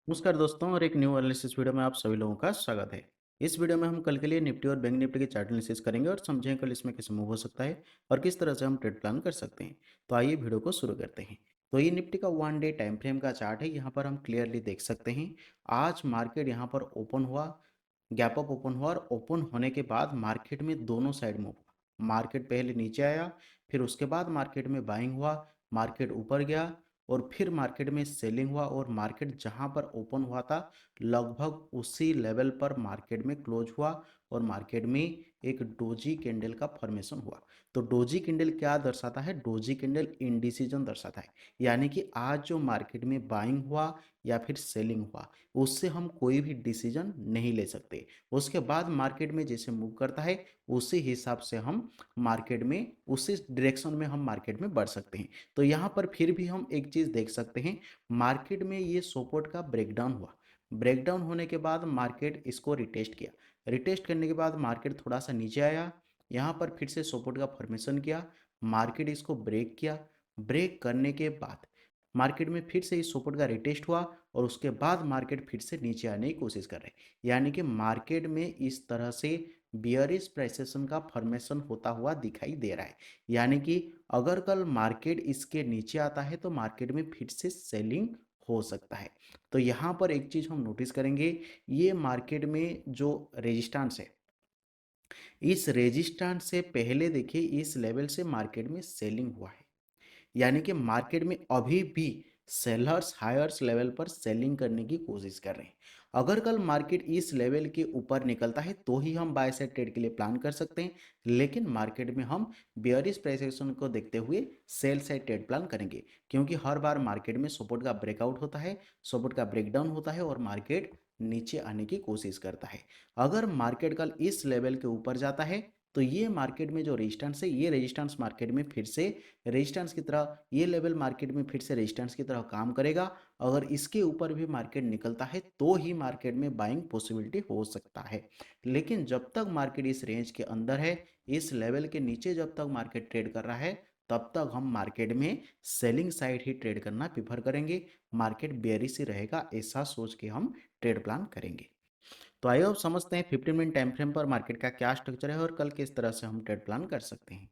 नमस्कार दोस्तों और एक न्यू एनालिसिस वीडियो में आप सभी लोगों का स्वागत है। इस वीडियो में हम कल के लिए निफ्टी और बैंक निफ्टी के चार्ट एनालिसिस करेंगे और समझेंगे कल इसमें कैसे मूव हो सकता है और किस तरह से हम ट्रेड प्लान कर सकते हैं। तो आइए वीडियो को शुरू करते हैं। तो ये निफ्टी का 1 डे टाइम फ्रेम का चार्ट है। यहाँ पर हम क्लियरली देख सकते हैं आज मार्केट यहाँ पर ओपन हुआ, गैप अप ओपन हुआ और ओपन होने के बाद मार्केट में दोनों साइड मूव हुआ। मार्केट पहले नीचे आया, फिर उसके बाद मार्केट में बाइंग हुआ, मार्केट ऊपर गया और फिर मार्केट में सेलिंग हुआ और मार्केट जहां पर ओपन हुआ था लगभग उसी लेवल पर मार्केट में क्लोज हुआ और मार्केट में एक डोजी कैंडल का फॉर्मेशन हुआ। तो डोजी कैंडल क्या दर्शाता है? डोजी कैंडल इंडिसीजन दर्शाता है, यानी कि आज जो मार्केट में बाइंग हुआ या फिर सेलिंग हुआ उससे हम कोई भी डिसीजन नहीं ले सकते। उसके बाद मार्केट में जैसे मूव करता है उसी हिसाब से हम मार्केट में उसी डायरेक्शन में हम मार्केट में बढ़ सकते हैं। तो यहाँ पर फिर भी हम एक चीज़ देख सकते हैं, मार्केट में ये सपोर्ट का ब्रेकडाउन हुआ। ब्रेकडाउन होने के बाद मार्केट इसको रिटेस्ट किया। रिटेस्ट करने के बाद मार्केट थोड़ा सा नीचे आया, यहाँ पर फिर से सपोर्ट का फॉर्मेशन किया, मार्केट इसको ब्रेक किया। ब्रेक करने के बाद मार्केट में फिर से इस सपोर्ट का रिटेस्ट हुआ और उसके बाद मार्केट फिर से नीचे आने की कोशिश कर रहे हैं, यानी कि मार्केट में इस तरह से बियरिश प्राइसेशन का फॉर्मेशन होता हुआ दिखाई दे रहा है। यानी कि अगर कल मार्केट इसके नीचे आता है तो मार्केट में फिर से सेलिंग हो सकता है। तो यहाँ पर एक चीज हम नोटिस करेंगे, ये मार्केट में जो रेजिस्टेंस है, इस रेजिस्टेंस से पहले देखिए इस लेवल से मार्केट में सेलिंग हुआ है, यानी कि मार्केट में अभी भी सेलर्स हायर्स लेवल पर सेलिंग करने की कोशिश कर रहे हैं। अगर कल मार्केट इस लेवल के ऊपर निकलता है तो ही हम बाय साइड ट्रेड के लिए प्लान कर सकते हैं, लेकिन मार्केट में हम बेयरिश प्राइस एक्शन को देखते हुए सेल साइड ट्रेड प्लान करेंगे, क्योंकि हर बार मार्केट में सपोर्ट का ब्रेकआउट होता है, सपोर्ट का ब्रेकडाउन होता है और मार्केट नीचे आने की कोशिश करता है। अगर मार्केट कल इस लेवल के ऊपर जाता है तो ये मार्केट में जो रेजिस्टेंस है, ये रेजिस्टेंस मार्केट में फिर से रेजिस्टेंस की तरह, ये लेवल मार्केट में फिर से रेजिस्टेंस की तरह काम करेगा। अगर इसके ऊपर भी मार्केट निकलता है तो ही मार्केट में बाइंग पॉसिबिलिटी हो सकता है, लेकिन जब तक मार्केट इस रेंज के अंदर है, इस लेवल के नीचे जब तक मार्केट ट्रेड कर रहा है, तब तक हम मार्केट में सेलिंग साइड ही ट्रेड करना प्रीफर करेंगे। मार्केट बेयरिश ही रहेगा ऐसा सोच के हम ट्रेड प्लान करेंगे। तो आइए अब समझते हैं 15 मिनट टाइम फ्रेम पर मार्केट का क्या स्ट्रक्चर है और कल किस तरह से हम ट्रेड प्लान कर सकते हैं।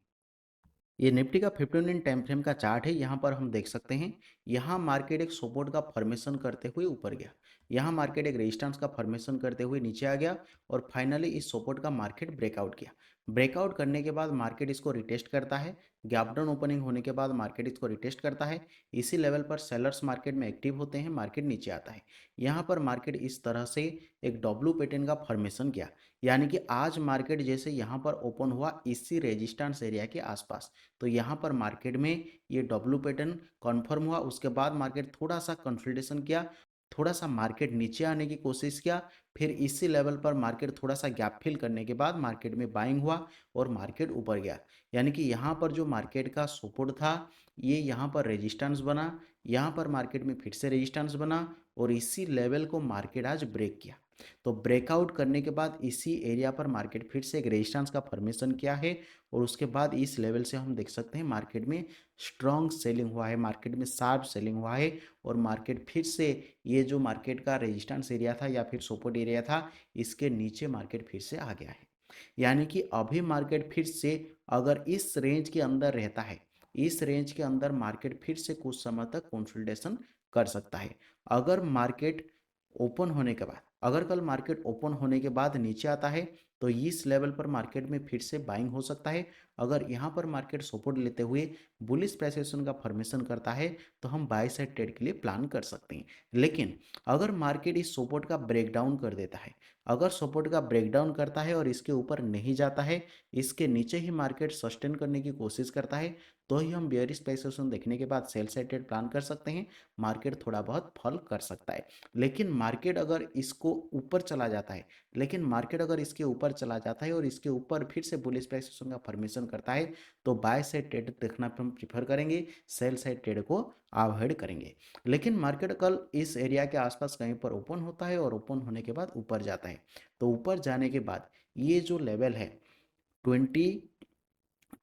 ये निफ्टी का 15 मिनट टाइम फ्रेम का चार्ट है। यहाँ पर हम देख सकते हैं, यहाँ मार्केट एक सपोर्ट का फॉर्मेशन करते हुए ऊपर गया, यहाँ मार्केट एक रेजिस्टेंस का फॉर्मेशन करते हुए नीचे आ गया और फाइनली इस सपोर्ट का मार्केट ब्रेकआउट किया। ब्रेकआउट करने के बाद मार्केट इसको रिटेस्ट करता है, गैप डाउन ओपनिंग होने के बाद मार्केट इसको रिटेस्ट करता है। इसी लेवल पर सेलर्स मार्केट में एक्टिव होते हैं, मार्केट नीचे आता है। यहाँ पर मार्केट इस तरह से एक डब्लू पैटर्न का फॉर्मेशन किया, यानी कि आज मार्केट जैसे यहाँ पर ओपन हुआ इसी रेजिस्टेंस एरिया के आसपास, तो यहाँ पर मार्केट में ये डब्लू पैटर्न कन्फर्म हुआ। उसके बाद मार्केट थोड़ा सा कंसोलिडेशन किया, थोड़ा सा मार्केट नीचे आने की कोशिश किया, फिर इसी लेवल पर मार्केट थोड़ा सा गैप फिल करने के बाद मार्केट में बाइंग हुआ और मार्केट ऊपर गया। यानी कि यहाँ पर जो मार्केट का सपोर्ट था, ये यहाँ पर रेजिस्टेंस बना, यहाँ पर मार्केट में फिर से रेजिस्टेंस बना और इसी लेवल को मार्केट आज ब्रेक किया। तो ब्रेकआउट करने के बाद इसी एरिया पर मार्केट फिर से एक रेजिस्टेंस का फॉर्मेशन किया है और उसके बाद इस लेवल से हम देख सकते हैं मार्केट में स्ट्रॉन्ग सेलिंग हुआ है, मार्केट में शार्प सेलिंग हुआ है और मार्केट फिर से ये जो मार्केट का रेजिस्टेंस एरिया था या फिर सपोर्ट एरिया था, इसके नीचे मार्केट फिर से आ गया है। यानी कि अभी मार्केट फिर से अगर इस रेंज के अंदर रहता है, इस रेंज के अंदर मार्केट फिर से कुछ समय तक कंसोलिडेशन कर सकता है। अगर मार्केट ओपन होने के बाद, अगर कल मार्केट ओपन होने के बाद नीचे आता है तो इस लेवल पर मार्केट में फिर से बाइंग हो सकता है। अगर यहाँ पर मार्केट सपोर्ट लेते हुए बुलिश प्राइस एक्शन का फॉर्मेशन करता है तो हम बाय साइड ट्रेड के लिए प्लान कर सकते हैं। लेकिन अगर मार्केट इस सपोर्ट का ब्रेकडाउन कर देता है, अगर सपोर्ट का ब्रेकडाउन करता है और इसके ऊपर नहीं जाता है, इसके नीचे ही मार्केट सस्टेन करने की कोशिश करता है, तो ही हम बेयरिश प्राइस एक्शन देखने के बाद सेल साइड ट्रेड प्लान कर सकते हैं। मार्केट थोड़ा बहुत फॉल कर सकता है, लेकिन मार्केट अगर इसको ऊपर चला जाता है, लेकिन मार्केट अगर इसके ऊपर चला जाता है और इसके ऊपर फिर से बुलिश प्राइस एक्शन का फॉर्मेशन करता है तो बाय साइड ट्रेड देखना हम प्रीफर करेंगे, सेल साइड ट्रेड को अवॉइड करेंगे। लेकिन मार्केट कल इस एरिया के आसपास कहीं पर ओपन होता है और ओपन होने के बाद ऊपर जाता है, तो ऊपर जाने के बाद ये जो लेवल है 20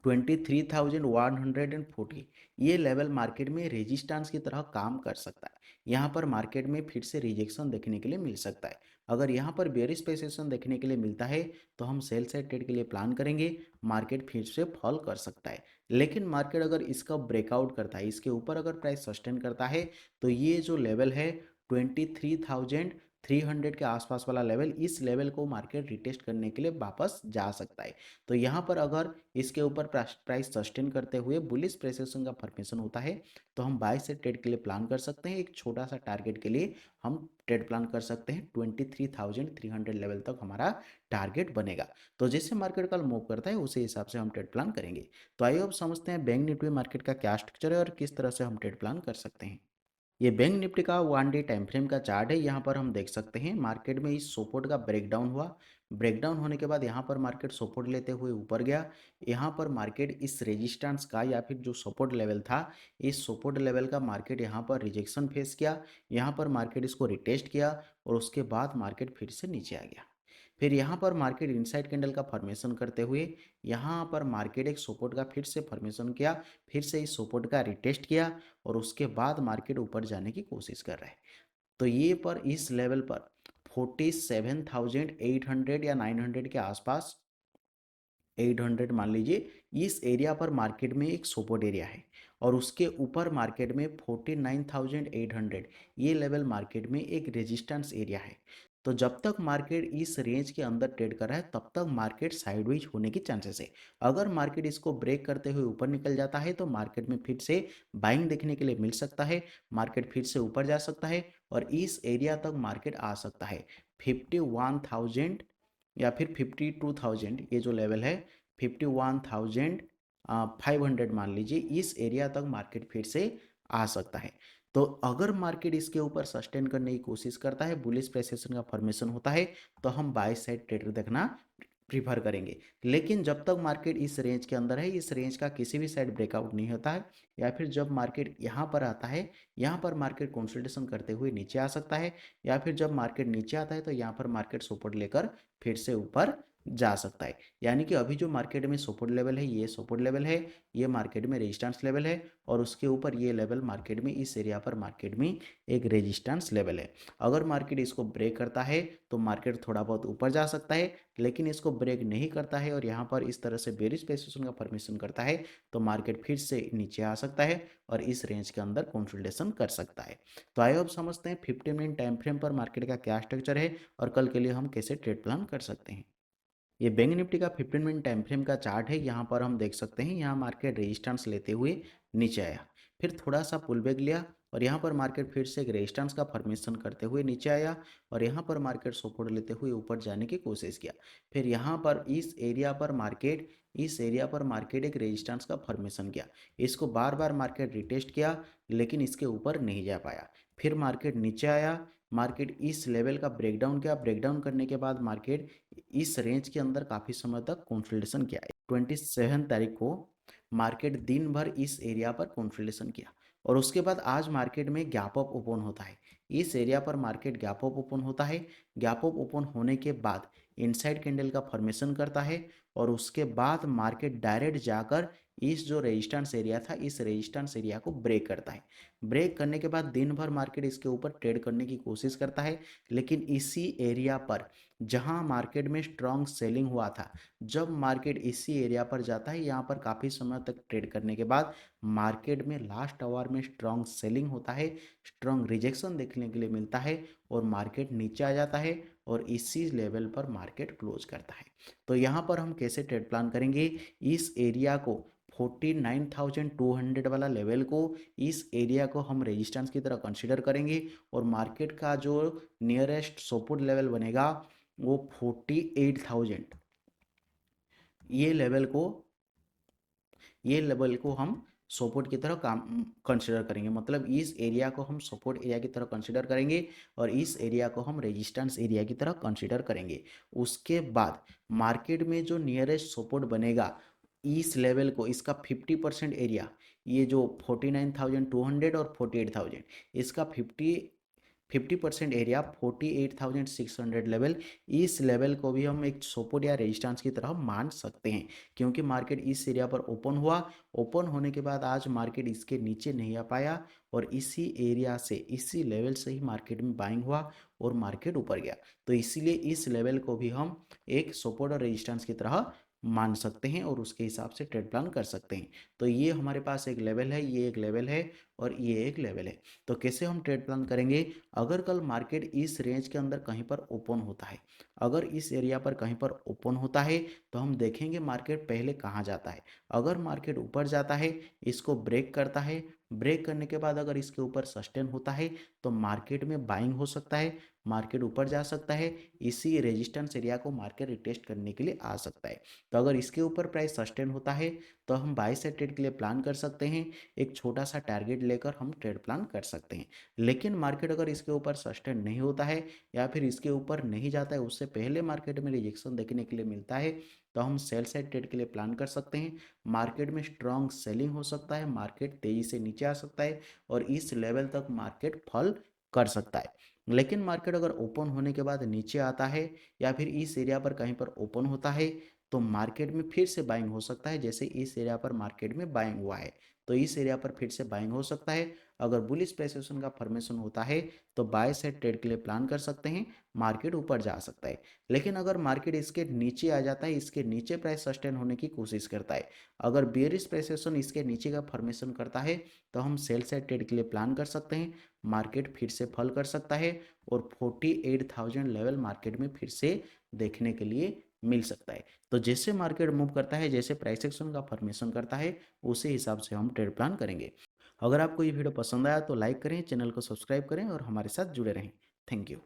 23,140 ये लेवल मार्केट में रेजिस्टेंस की तरह काम कर सकता है। यहाँ पर मार्केट में फिर से रिजेक्शन देखने के लिए मिल सकता है। अगर यहाँ पर बेयरिश पोजीशन देखने के लिए मिलता है तो हम सेल साइड ट्रेड के लिए प्लान करेंगे। मार्केट फिर से फॉल कर सकता है, लेकिन मार्केट अगर इसका ब्रेकआउट करता है, इसके ऊपर अगर प्राइस सस्टेन करता है तो ये जो लेवल है 23,300 के आसपास वाला लेवल, इस लेवल को मार्केट रिटेस्ट करने के लिए वापस जा सकता है। तो यहाँ पर अगर इसके ऊपर प्राइस सस्टेन करते हुए बुलिश प्रेसेशन का फॉर्मेशन होता है तो हम बाय से ट्रेड के लिए प्लान कर सकते हैं। एक छोटा सा टारगेट के लिए हम ट्रेड प्लान कर सकते हैं। 23,300 लेवल तक हमारा टारगेट बनेगा। तो जैसे मार्केट कल मूव करता है उसी हिसाब से हम ट्रेड प्लान करेंगे। तो आइए अब समझते हैं बैंक निफ्टी मार्केट का क्या स्ट्रक्चर है और किस तरह से हम ट्रेड प्लान कर सकते हैं। ये बैंक निफ्टी का 1 डे टाइम फ्रेम का चार्ट है। यहाँ पर हम देख सकते हैं मार्केट में इस सपोर्ट का ब्रेकडाउन हुआ। ब्रेकडाउन होने के बाद यहाँ पर मार्केट सपोर्ट लेते हुए ऊपर गया। यहाँ पर मार्केट इस रेजिस्टेंस का या फिर जो सपोर्ट लेवल था, इस सपोर्ट लेवल का मार्केट यहाँ पर रिजेक्शन फेस किया। यहाँ पर मार्केट इसको रिटेस्ट किया और उसके बाद मार्केट फिर से नीचे आ गया। फिर यहाँ पर मार्केट इनसाइड कैंडल का फॉर्मेशन करते हुए यहाँ पर मार्केट एक सपोर्ट का फिर से फॉर्मेशन किया, फिर से इस सपोर्ट का रिटेस्ट किया और उसके बाद मार्केट ऊपर जाने की कोशिश कर रहा है। तो ये पर इस लेवल पर 47,800 या 900 के आसपास, 800 मान लीजिए, इस एरिया पर मार्केट में एक सपोर्ट एरिया है और उसके ऊपर मार्केट में 49,800 ये लेवल मार्केट में एक रेजिस्टेंस एरिया है। तो जब तक मार्केट इस रेंज के अंदर ट्रेड कर रहा है तब तक मार्केट साइडवेज होने की चांसेस है। अगर मार्केट इसको ब्रेक करते हुए ऊपर निकल जाता है तो मार्केट में फिर से बाइंग देखने के लिए मिल सकता है। मार्केट फिर से ऊपर जा सकता है और इस एरिया तक मार्केट आ सकता है। 51,000 या फिर 52,000 ये जो लेवल है, 51,500 मान लीजिए, इस एरिया तक मार्केट फिर से आ सकता है। तो अगर मार्केट इसके ऊपर सस्टेन करने की कोशिश करता है, बुलिश प्रेसेशन का फॉर्मेशन होता है, तो हम बाय साइड ट्रेड देखना प्रीफर करेंगे। लेकिन जब तक मार्केट इस रेंज के अंदर है, इस रेंज का किसी भी साइड ब्रेकआउट नहीं होता है, या फिर जब मार्केट यहाँ पर आता है, यहाँ पर मार्केट कंसोलिडेशन करते हुए नीचे आ सकता है, या फिर जब मार्केट नीचे आता है तो यहाँ पर मार्केट सपोर्ट लेकर फिर से ऊपर जा सकता है। यानी कि अभी जो मार्केट में सपोर्ट लेवल है, ये सपोर्ट लेवल है, ये मार्केट में रेजिस्टेंस लेवल है और उसके ऊपर ये लेवल मार्केट में, इस एरिया पर मार्केट में एक रेजिस्टेंस लेवल है। अगर मार्केट इसको ब्रेक करता है तो मार्केट थोड़ा बहुत ऊपर जा सकता है, लेकिन इसको ब्रेक नहीं करता है और यहाँ पर इस तरह से बेरिश पोजीशन का फॉर्मेशन करता है तो मार्केट फिर से नीचे आ सकता है और इस रेंज के अंदर कंसोलिडेशन कर सकता है। तो आइए अब समझते हैं 15 मिनट टाइम फ्रेम पर मार्केट का क्या स्ट्रक्चर है और कल के लिए हम कैसे ट्रेड प्लान कर सकते हैं। ये बैंक निफ्टी का 15 मिनट टाइम फ्रेम का चार्ट है। यहाँ पर हम देख सकते हैं यहाँ मार्केट रेजिस्टेंस लेते हुए नीचे आया, फिर थोड़ा सा पुल बैक लिया और यहाँ पर मार्केट फिर से एक रेजिस्टेंस का फॉर्मेशन करते हुए नीचे आया और यहाँ पर मार्केट सपोर्ट लेते हुए ऊपर जाने की कोशिश किया। फिर यहाँ पर इस एरिया पर मार्केट एक रेजिस्टेंस का फॉर्मेशन किया। इसको बार बार मार्केट रिटेस्ट किया लेकिन इसके ऊपर नहीं जा पाया। फिर मार्केट नीचे आया, मार्केट इस लेवल का ब्रेकडाउन किया। ब्रेकडाउन करने के बाद मार्केट इस रेंज के अंदर काफ़ी समय तक कंसोलिडेशन किया। 27 तारीख को मार्केट दिन भर इस एरिया पर कंसोलिडेशन किया और उसके बाद आज मार्केट में गैप अप ओपन होता है। इस एरिया पर मार्केट गैप अप ओपन होता है। गैप अप ओपन होने के बाद इनसाइड कैंडल का फॉर्मेशन करता है और उसके बाद मार्केट डायरेक्ट जाकर इस जो रेजिस्टेंस एरिया था, इस रेजिस्टेंस एरिया को ब्रेक करता है। ब्रेक करने के बाद दिन भर मार्केट इसके ऊपर ट्रेड करने की कोशिश करता है, लेकिन इसी एरिया पर जहां मार्केट में स्ट्रॉन्ग सेलिंग हुआ था, जब मार्केट इसी एरिया पर जाता है, यहाँ पर काफ़ी समय तक ट्रेड करने के बाद मार्केट में लास्ट आवर में स्ट्रॉन्ग सेलिंग होता है, स्ट्रॉन्ग रिजेक्शन देखने के लिए मिलता है और मार्केट नीचे आ जाता है और इसी लेवल पर मार्केट क्लोज करता है। तो यहाँ पर हम कैसे ट्रेड प्लान करेंगे, इस एरिया को 49,200 वाला लेवल को, इस एरिया को हम रेजिस्टेंस की तरह कंसीडर करेंगे और मार्केट का जो नियरेस्ट सपोर्ट लेवल बनेगा वो 48,000, ये लेवल को हम सपोर्ट की तरह काम कंसिडर करेंगे। मतलब इस एरिया को हम सपोर्ट एरिया की तरह कंसिडर करेंगे और इस एरिया को हम रेजिस्टेंस एरिया की तरह कंसिडर करेंगे। उसके बाद मार्केट में जो नियरेस्ट सपोर्ट बनेगा इस लेवल को, इसका 50% एरिया, ये जो 49,200 और 48,000, इसका 50% एरिया 48,600 लेवल, इस लेवल को भी हम एक सपोर्ट या रेजिस्टेंस की तरह मान सकते हैं, क्योंकि मार्केट इस एरिया पर ओपन हुआ। ओपन होने के बाद आज मार्केट इसके नीचे नहीं आ पाया और इसी एरिया से, इसी लेवल से ही मार्केट में बाइंग हुआ और मार्केट ऊपर गया। तो इसीलिए इस लेवल को भी हम एक सपोर्ट और रेजिस्टेंस की तरह मान सकते हैं और उसके हिसाब से ट्रेड प्लान कर सकते हैं। तो ये हमारे पास एक लेवल है, ये एक लेवल है और ये एक लेवल है। तो कैसे हम ट्रेड प्लान करेंगे? अगर कल मार्केट इस रेंज के अंदर कहीं पर ओपन होता है, अगर इस एरिया पर कहीं पर ओपन होता है, तो हम देखेंगे मार्केट पहले कहाँ जाता है। अगर मार्केट ऊपर जाता है, इसको ब्रेक करता है, ब्रेक करने के बाद अगर इसके ऊपर सस्टेन होता है, तो मार्केट में बाइंग हो सकता है, मार्केट ऊपर जा सकता है, इसी रेजिस्टेंस एरिया को मार्केट रिटेस्ट करने के लिए आ सकता है। तो अगर इसके ऊपर प्राइस सस्टेन होता है, तो हम बाय साइड ट्रेड के लिए प्लान कर सकते हैं। एक छोटा सा टारगेट लेकर हम ट्रेड प्लान कर सकते हैं। लेकिन मार्केट अगर इसके ऊपर सस्टेन नहीं होता है या फिर इसके ऊपर नहीं जाता है, उससे पहले मार्केट में रिजेक्शन देखने के लिए मिलता है, तो हम सेल साइड ट्रेड के लिए प्लान कर सकते हैं। मार्केट में स्ट्रांग सेलिंग हो सकता है, मार्केट तेजी से नीचे आ सकता है और इस लेवल तक मार्केट फॉल कर सकता है। लेकिन मार्केट अगर ओपन होने के बाद नीचे आता है या फिर इस एरिया पर कहीं पर ओपन होता है, तो मार्केट में फिर से बाइंग हो सकता है। जैसे इस एरिया पर मार्केट में बाइंग हुआ है, तो इस एरिया पर फिर से बाइंग हो सकता है। अगर बुलिश प्रेसिएशन का फॉर्मेशन होता है, तो बाय साइड ट्रेड के लिए प्लान कर सकते हैं, मार्केट ऊपर जा सकता है। लेकिन अगर मार्केट इसके नीचे आ जाता है, इसके नीचे प्राइस सस्टेन होने की कोशिश करता है, अगर बेयरिश प्रेसिएशन इसके नीचे का फॉर्मेशन करता है, तो हम सेल साइड ट्रेड के लिए प्लान कर सकते हैं। मार्केट फिर से फॉल कर सकता है और 48,000 लेवल मार्केट में फिर से देखने के लिए मिल सकता है। तो जैसे मार्केट मूव करता है, जैसे प्राइस एक्शन का फॉर्मेशन करता है, उसी हिसाब से हम ट्रेड प्लान करेंगे। अगर आपको ये वीडियो पसंद आया तो लाइक करें, चैनल को सब्सक्राइब करें और हमारे साथ जुड़े रहें। Thank you.